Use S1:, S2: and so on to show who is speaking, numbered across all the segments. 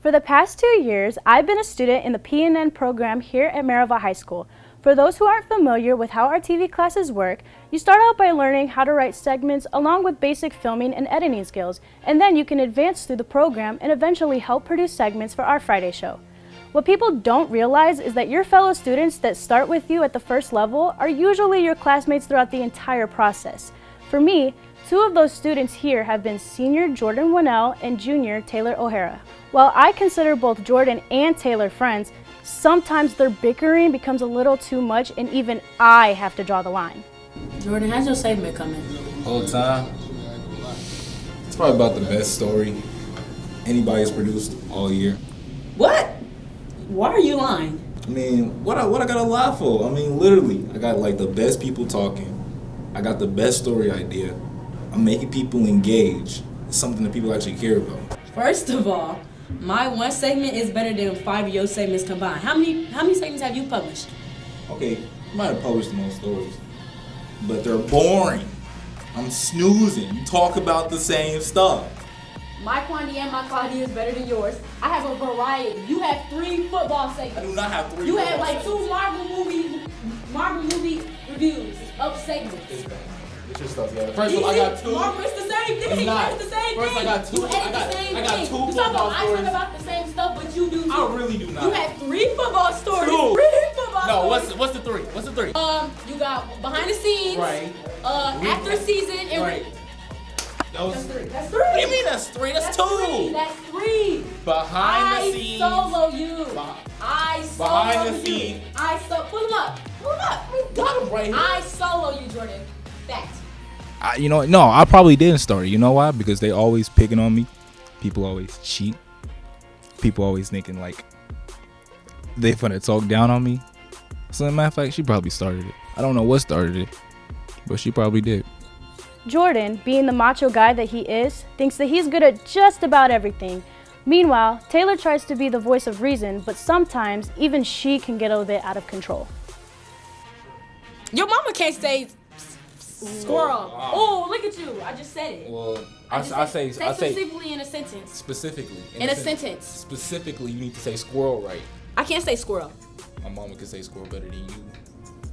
S1: For the past 2 years, I've been a student in the PNN program here at Maryville High School. For those who aren't familiar with how our TV classes work, you start out by learning how to write segments along with basic filming and editing skills, and then you can advance through the program and eventually help produce segments for our Friday show. What people don't realize is that your fellow students that start with you at the first level are usually your classmates throughout the entire process. For me, 2 of those students here have been senior Jordan Warnell and junior Taylor O'Hara. While I consider both Jordan and Taylor friends, sometimes their bickering becomes a little too much and even I have to draw the line.
S2: Jordan, how's your segment coming?
S3: Whole time. It's probably about the best story anybody's produced all year.
S2: What? Why are you lying?
S3: I mean, what I gotta lie for? I mean, literally, I got like the best people talking. I got the best story idea. I'm making people engage. It's something that people actually care about.
S2: First of all, my one segment is better than 5 of your segments combined. How many segments have you published?
S3: Okay, I might have published the most stories, but they're boring. I'm snoozing. You talk about the same stuff.
S2: My quantity and my quality is better than yours. I have a variety. You have 3 football segments.
S3: I do not have 3
S2: You
S3: football
S2: have like
S3: segments.
S2: 2 Marvel movie reviews of segments.
S3: It's bad. Get your stuff together. First of all, I got 2.
S2: Marvel, it's the same thing.
S3: It's not.
S2: It's the same
S3: First,
S2: thing.
S3: I got 2.
S2: You edit
S3: I got
S2: the same
S3: 2
S2: thing.
S3: football
S2: You talk about I
S3: stories.
S2: talk about the same stuff, but you do too.
S3: I really do not.
S2: You have 3 football stories.
S3: 2.
S2: 3 football
S3: No,
S2: stories.
S3: what's the 3? What's the 3?
S2: You got behind the scenes.
S3: Right.
S2: After season and
S3: Right.
S2: That's 3. That's 3.
S3: What do you mean that's 3? That's 2.
S2: 3. That's 3.
S3: Behind the scenes.
S2: I solo you. I solo
S3: Behind the
S2: you.
S3: scenes.
S2: Pull him up. Pull him up.
S3: Got him right here.
S2: I solo you, Jordan. Fact.
S4: No, I probably didn't start it. You know why? Because they always picking on me. People always cheat. People always thinking like they finna talk down on me. So, as a matter of fact, she probably started it. I don't know what started it, but she probably did.
S1: Jordan, being the macho guy that he is, thinks that he's good at just about everything. Meanwhile, Taylor tries to be the voice of reason, but sometimes even she can get a bit out of control.
S2: Your mama can't say squirrel. Oh, look at you. I just said it.
S3: Well,
S4: I say
S2: specifically in a sentence.
S3: specifically.
S2: In a sentence.
S3: Specifically, you need to say squirrel right.
S2: I can't say squirrel.
S3: My mama can say squirrel better than you.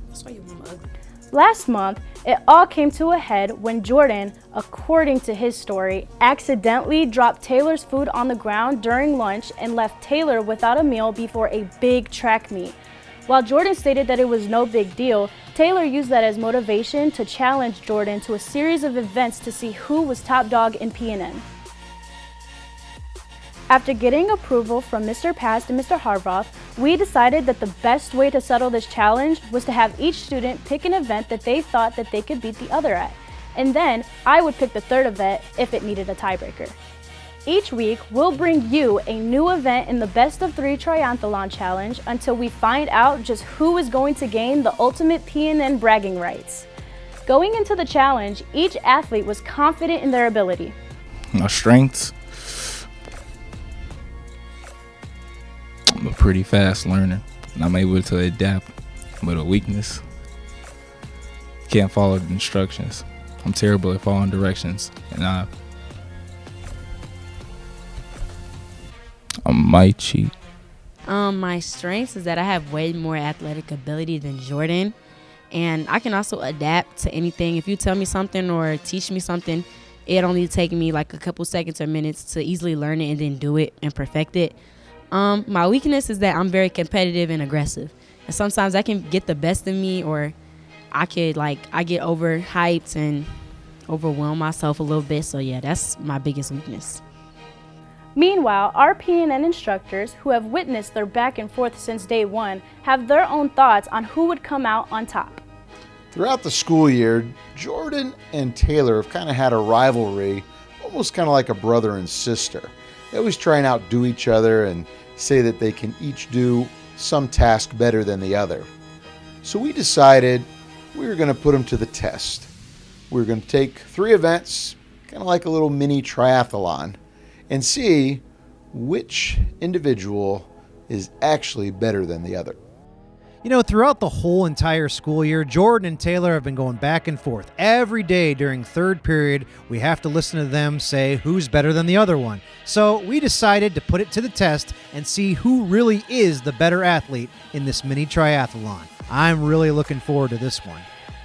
S2: That's why your mama ugly.
S1: Last month, it all came to a head when Jordan, according to his story, accidentally dropped Taylor's food on the ground during lunch and left Taylor without a meal before a big track meet. While Jordan stated that it was no big deal, Taylor used that as motivation to challenge Jordan to a series of events to see who was top dog in PNN. After getting approval from Mr. Past and Mr. Harvoth, we decided that the best way to settle this challenge was to have each student pick an event that they thought that they could beat the other at. And then I would pick the third event if it needed a tiebreaker. Each week, we'll bring you a new event in the Best of 3 Triathlon Challenge until we find out just who is going to gain the ultimate PNN bragging rights. Going into the challenge, each athlete was confident in their ability.
S4: My strengths. I'm a pretty fast learner, and I'm able to adapt. But a weakness, can't follow the instructions. I'm terrible at following directions, and I might cheat.
S2: My strengths is that I have way more athletic ability than Jordan, and I can also adapt to anything. If you tell me something or teach me something, it only take me like a couple seconds or minutes to easily learn it and then do it and perfect it. My weakness is that I'm very competitive and aggressive, and sometimes that can get the best of me, or I get overhyped and overwhelm myself a little bit. So yeah, that's my biggest weakness.
S1: Meanwhile, our PNN instructors, who have witnessed their back and forth since day one, have their own thoughts on who would come out on top.
S5: Throughout the school year, Jordan and Taylor have kind of had a rivalry almost kind of like a brother and sister. They always try and outdo each other and say that they can each do some task better than the other. So we decided we were going to put them to the test. We were going to take 3 events, kind of like a little mini triathlon, and see which individual is actually better than the other.
S6: You know, throughout the whole entire school year, Jordan and Taylor have been going back and forth. Every day during third period, we have to listen to them say who's better than the other one. So we decided to put it to the test and see who really is the better athlete in this mini triathlon. I'm really looking forward to this one.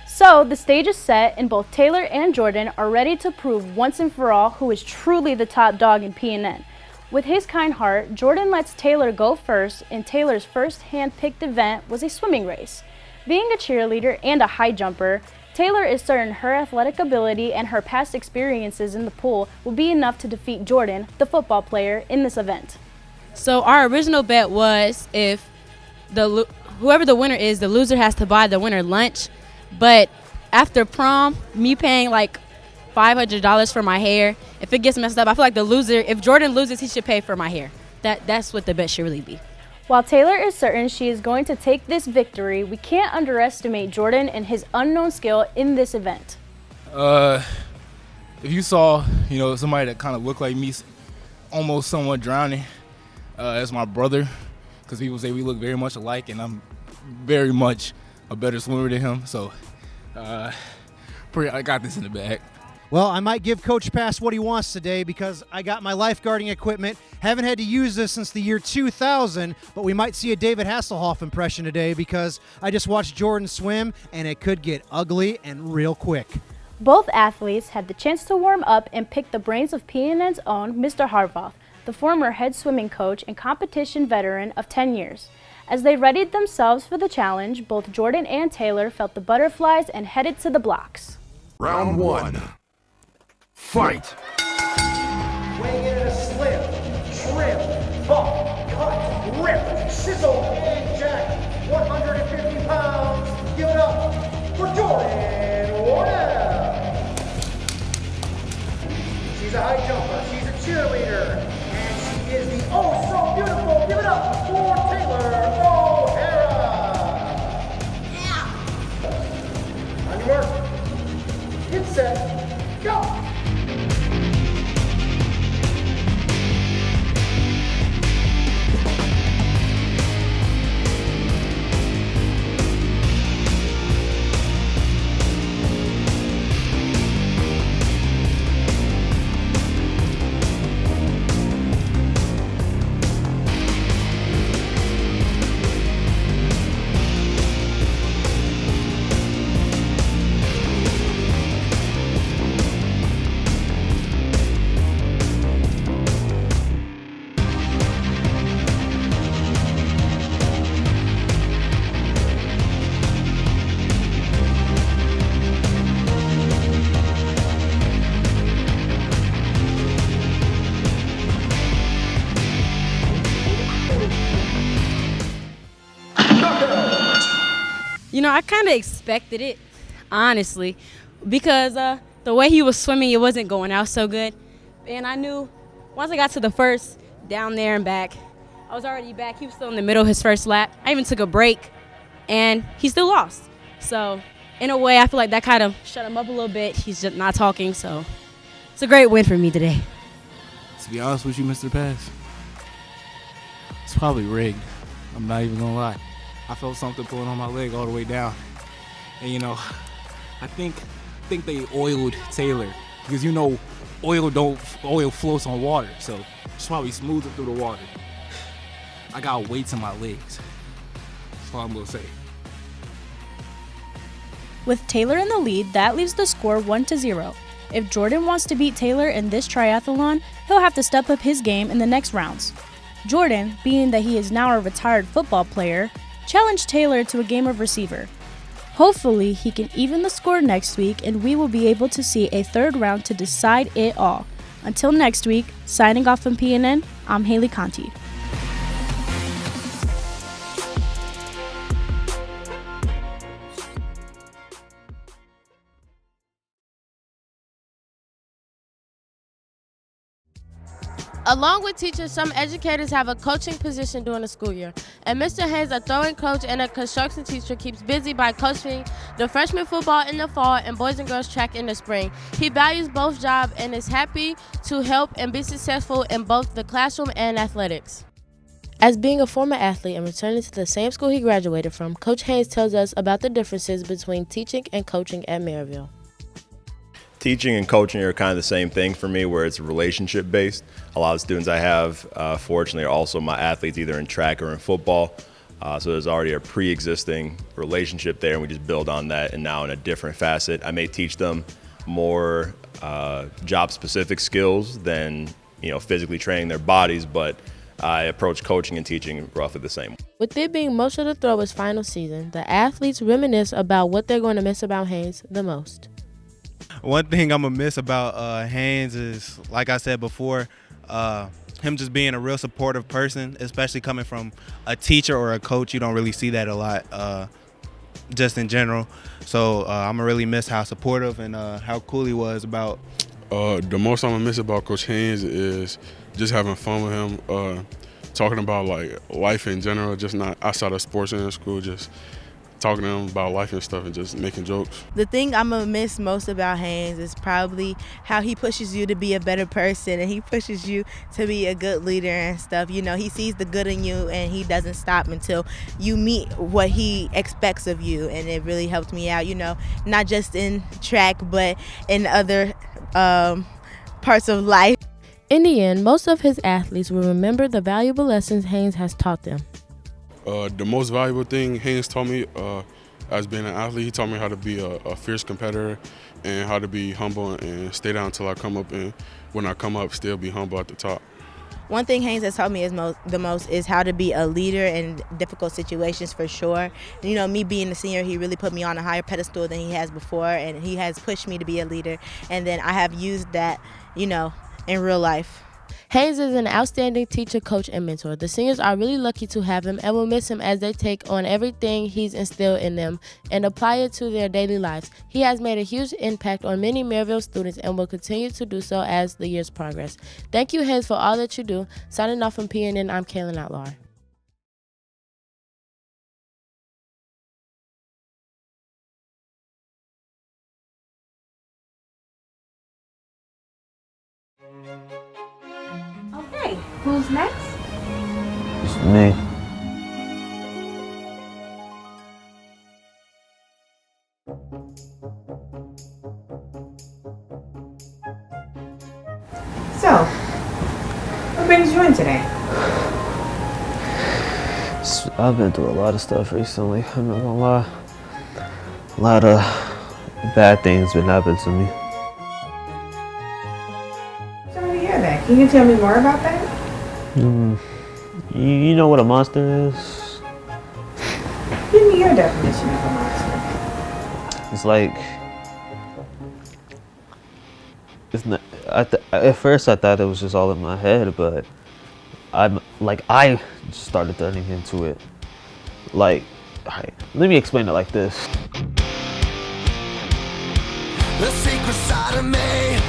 S1: So the stage is set and both Taylor and Jordan are ready to prove once and for all who is truly the top dog in PNN. With his kind heart, Jordan lets Taylor go first, and Taylor's first hand-picked event was a swimming race. Being a cheerleader and a high jumper, Taylor is certain her athletic ability and her past experiences in the pool will be enough to defeat Jordan, the football player, in this event.
S2: So our original bet was if whoever the winner is, the loser has to buy the winner lunch. But after prom, me paying like $500 for my hair, if it gets messed up, I feel like the loser, if Jordan loses, he should pay for my hair. That's what the bet should really be.
S1: While Taylor is certain she is going to take this victory, we can't underestimate Jordan and his unknown skill in this event.
S4: If you saw, somebody that kind of looked like me, almost somewhat drowning, as my brother, because people say we look very much alike, and I'm very much a better swimmer than him. So, I got this in the bag.
S6: Well, I might give Coach Pass what he wants today because I got my lifeguarding equipment. Haven't had to use this since the year 2000, but we might see a David Hasselhoff impression today because I just watched Jordan swim, and it could get ugly and real quick.
S1: Both athletes had the chance to warm up and pick the brains of PNN's own Mr. Harvoff, the former head swimming coach and competition veteran of 10 years. As they readied themselves for the challenge, both Jordan and Taylor felt the butterflies and headed to the blocks.
S7: Round 1. Fight!
S8: Weighing in at a slim, trim, buff, cut, rip, sizzle, and jack. 150 pounds. Give it up for Jordan Warnell. She's a high jumper. She's a cheerleader. And she is the oh so beautiful. Give it up for Taylor O'Hara. Yeah. On your mark. Get set. Go.
S2: I kind of expected it, honestly, because the way he was swimming, it wasn't going out so good. And I knew once I got to the first, down there and back, I was already back. He was still in the middle of his first lap. I even took a break, and he still lost. So, in a way, I feel like that kind of shut him up a little bit. He's just not talking, so it's a great win for me today.
S4: To be honest with you, Mr. Pass, it's probably rigged. I'm not even gonna lie. I felt something pulling on my leg all the way down. And I think they oiled Taylor because oil floats on water, so it's probably smoother through the water. I got weights in my legs. That's all I'm gonna say.
S1: With Taylor in the lead, that leaves the score 1-0. If Jordan wants to beat Taylor in this triathlon, he'll have to step up his game in the next rounds. Jordan, being that he is now a retired football player, challenged Taylor to a game of receiver. Hopefully, he can even the score next week and we will be able to see a third round to decide it all. Until next week, signing off from PNN, I'm Haley Conti.
S9: Along with teachers, some educators have a coaching position during the school year. And Mr. Haynes, a throwing coach and a construction teacher, keeps busy by coaching the freshman football in the fall and boys and girls track in the spring. He values both jobs and is happy to help and be successful in both the classroom and athletics. As being a former athlete and returning to the same school he graduated from, Coach Haynes tells us about the differences between teaching and coaching at Maryville.
S10: Teaching and coaching are kind of the same thing for me, where it's relationship based. A lot of students I have, fortunately, are also my athletes, either in track or in football. So there's already a pre-existing relationship there, and we just build on that. And now in a different facet, I may teach them more job-specific skills than physically training their bodies, but I approach coaching and teaching roughly the same.
S9: With it being most of the throwers' final season, the athletes reminisce about what they're going to miss about Haynes the most.
S11: One thing I'm gonna miss about Haynes is, like I said before, him just being a real supportive person, especially coming from a teacher or a coach. You don't really see that a lot, just in general. So I'm gonna really miss how supportive and how cool he was about.
S12: The most I'm gonna miss about Coach Haynes is just having fun with him, talking about like life in general, just not outside of sports in school, just talking to him about life and stuff and just making jokes.
S13: The thing I'm gonna miss most about Haynes is probably how he pushes you to be a better person, and he pushes you to be a good leader and stuff. He sees the good in you, and he doesn't stop until you meet what he expects of you, and it really helped me out, not just in track, but in other parts of life.
S9: In the end, most of his athletes will remember the valuable lessons Haynes has taught them.
S12: The most valuable thing Haynes taught me as being an athlete, he taught me how to be a fierce competitor and how to be humble and stay down until I come up, and when I come up, still be humble at the top.
S13: One thing Haynes has taught me the most is how to be a leader in difficult situations, for sure. Me being a senior, he really put me on a higher pedestal than he has before, and he has pushed me to be a leader, and then I have used that, in real life.
S9: Haynes is an outstanding teacher, coach, and mentor. The seniors are really lucky to have him and will miss him as they take on everything he's instilled in them and apply it to their daily lives. He has made a huge impact on many Maryville students and will continue to do so as the years progress. Thank you, Haynes, for all that you do. Signing off from PNN, I'm Kaylin Outlaw.
S14: Okay, who's next?
S15: It's me.
S14: So, what brings you in today?
S15: I've been through a lot of stuff recently, I'm not gonna lie. A lot of bad things been happening to me.
S14: Sorry to hear that. Can you tell me more about that?
S15: You know what a monster is?
S14: Give me your definition of a monster.
S15: It's like, it's not, at first I thought it was just all in my head, but I started turning into it. Like, let me explain it like this.
S16: The secret side of me,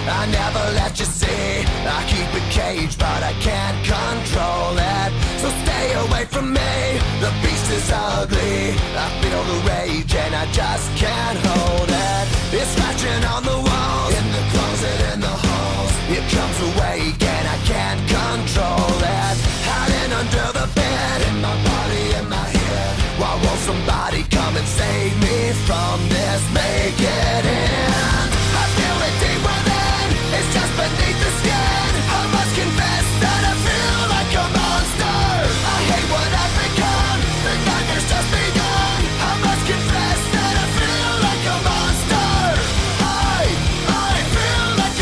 S16: I never let you see. I keep it caged, but I can't control it. So stay away from me, the beast is ugly. I feel the rage and I just can't hold it. It's scratching on the walls, in the closet, in the halls. It comes awake and I can't control it. Hiding under the bed, in my body, in my head. Why won't somebody come and save me from this? Make it end. I feel it deep within, it's just beneath the skin. I must confess that I feel like a monster. I hate what I've become, the nightmare's just begun. I must confess that I feel like a monster. I feel like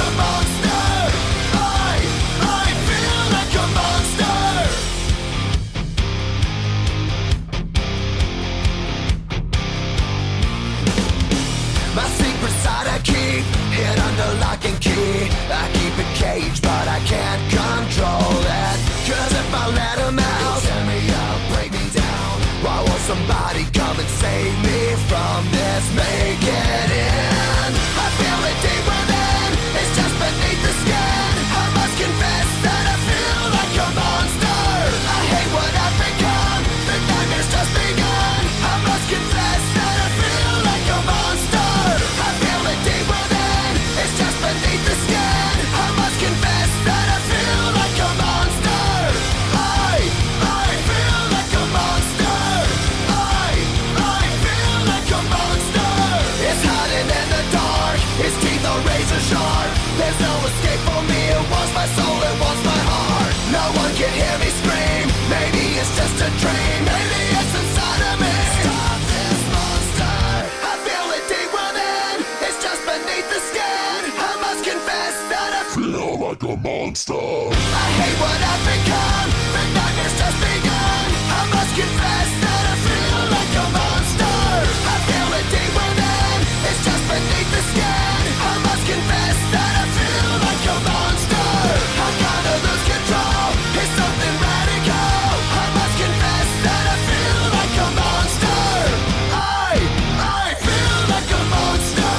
S7: like a monster.
S16: I hate what I've become, the nightmare's just begun. I must confess that I feel like a monster. I feel it deep within, it's just beneath the skin. I must confess that I feel like a monster. I'm gonna lose control, it's something radical. I must confess that I feel like a monster. I feel like a monster.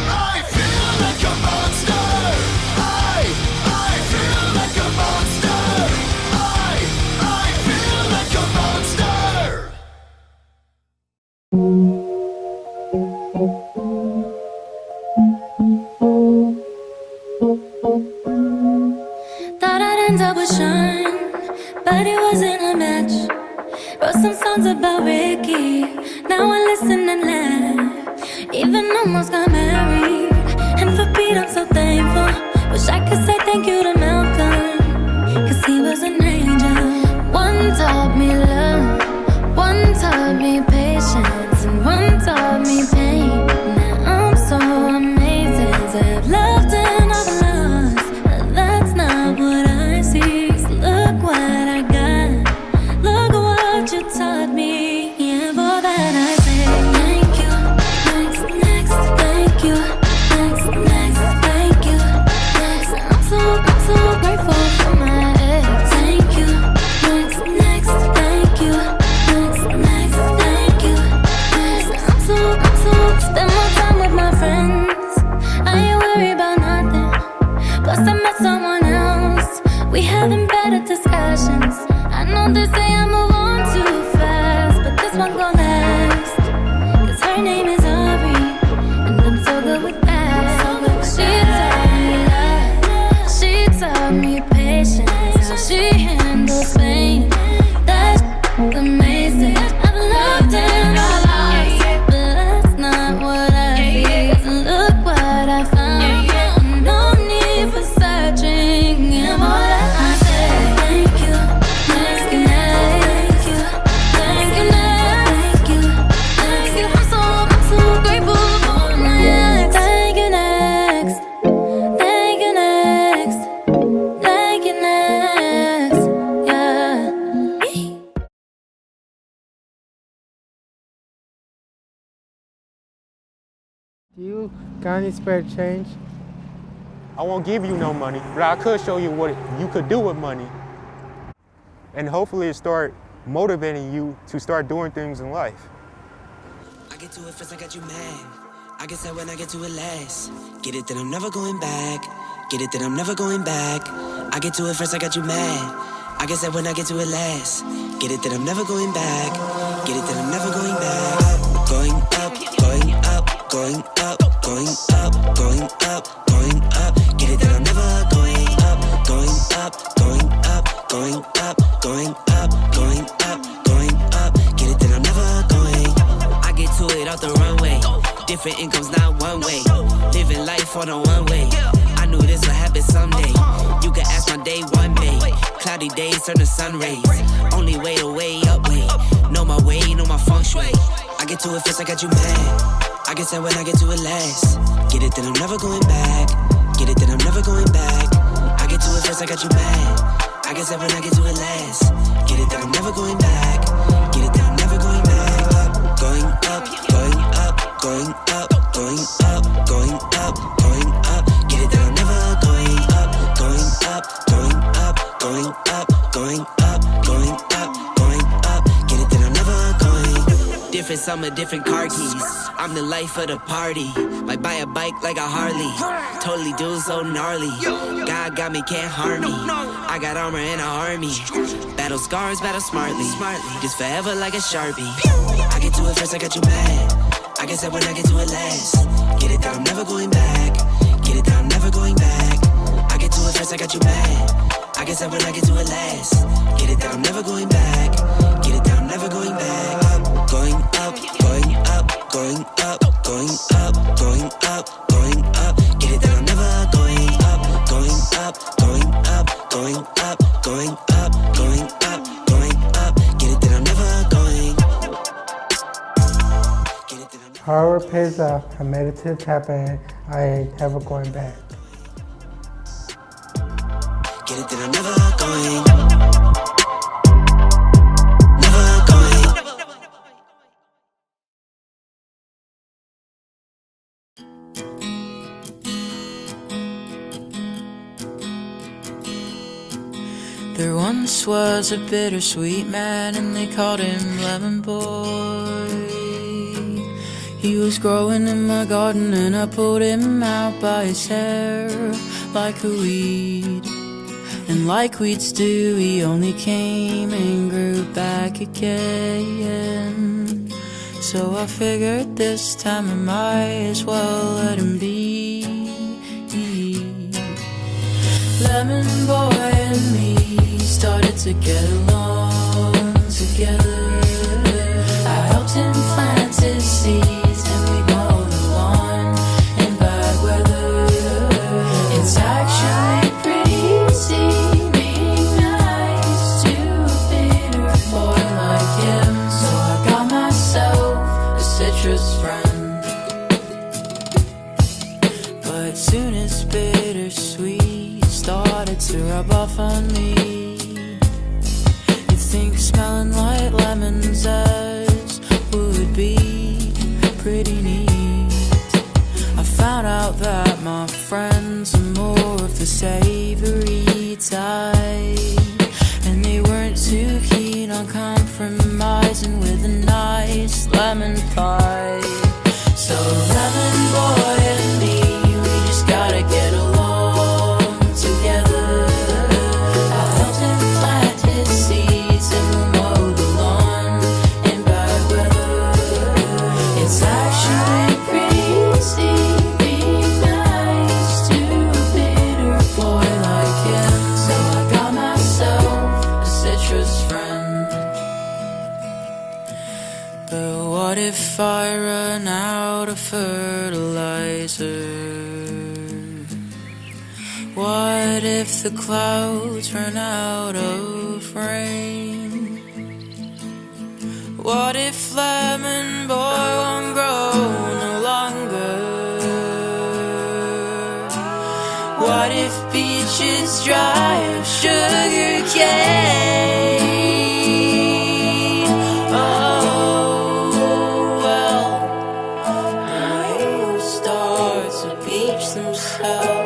S16: I feel like a monster. I feel like a monster. I feel like a monster.
S17: Thought I'd end up with Sean, but it wasn't a match. Wrote some songs about Ricky, now I listen and laugh. Even almost got married, and for Pete I'm so thankful. Wish I could say thank you to Malcolm, cause he was an angel. One taught me love, one taught me patience, and one taught me pain. Now I'm so amazing to have loved and I've lost, but that's not what I see. So look what I got, look what you taught me. Yeah, for that I say thank you. Next, thank you. Next, thank you. Next, I'm so grateful for my ex. Thank you. Next, thank you. Next, thank you. Next, I'm so spend more time with my friends. I ain't worried about nothing. Plus I met someone else. We having better discussions. I know they say I move on too fast, but this one gon' last. Cause her name is Aubrey, and I'm so good with that. She taught me patience, how she handles pain. That's amazing. I've loved and I lost, but that's not what I see. 'Cause look what I found. No need for searching. And all that I say, thank you. Thank you. Thank you. Thank you. Thank you. I'm so grateful for my ex. Thank you next. Thank you next. Thank you next. Yeah.
S18: Do you got any spare change? I won't give you no money, but I could show you what you could do with money. And hopefully it start motivating you to start doing things in life.
S19: I get to it first, I got you mad. I guess that when I get to it last. Get it that I'm never going back. Get it that I'm never going back. I get to it first, I got you mad. I guess that when I get to it last. Get it that I'm never going back. Get it that I'm never going back. Going up, going up, going up, going up, going up, going up. Get it that I'm never going up, going up, going up, going up, going up, going up, going up. Get it that I'm never going. I get to it off the runway. Different incomes, not one way. Living life on a one way. I knew this would happen someday. You can ask my day one day. Cloudy days turn to sun rays. Only way to way up way. Know my way, know my feng shui. I get to it first, I got you mad. I guess that when I get to it last. Get it that I'm never going back. Get it that I'm never going back. I get to it first, I got you mad. I guess that when I get to it last. Get it that I'm never going back. Get it that I'm never going back. Going up, going up, going up, going up, going up, going up. Get it that I'm never going up, going up, going up, going up, going up, going up, going up. Get it that I'm never going. Different summer, different car keys. I'm the life of the party. Might buy a bike like a Harley. Totally do so gnarly. God got me, can't harm me. I got armor and an army. Battle scars, battle smartly. Just forever like a Sharpie. I get to it first, I got you mad. I guess that when I get to it last. Get it that I'm never going back. Get it that I'm never going back. I get to it first, I got you mad. I guess that when I get to it last. Get it that I'm never going back. Get it that I'm never going back. Going up, going up, going up, going up, going up, going up. Get it that I'm never going up, going up, going up, going up, going up, going up, going up. Get it that I'm never going.
S18: Hard work pays off. I made it to the top and I ain't ever going back.
S19: Get it that I'm never going. Never going.
S20: There once was a bittersweet man, and they called him Lemon Boy. He was growing in my garden, and I pulled him out by his hair like a weed. And like weeds do, he only came and grew back again. So I figured this time I might as well let him be. Lemon Boy and me started to get along together. I helped him plant his seeds, and we mowed the lawn in bad weather. It's actually pretty easy being nice to a bitter boy like him. So I got myself a citrus friend. But soon as bittersweet started to rub off on me, think smelling like lemon zest would be pretty neat. I found out that my friends are more of the savory type, and they weren't too keen on compromising with a nice lemon pie. So Lemon Boy and me, we just gotta get along together. I helped him plant his seeds, and we'll mow the lawn in bad weather. It's actually pretty easy being nice to a bitter boy like him. So I got myself a citrus friend. But what if I run out of fertilizer? What if the clouds run out of rain? What if Lemon Boy won't grow no longer? What if beaches dry of sugar cane? Oh, well, the stars to beach themselves.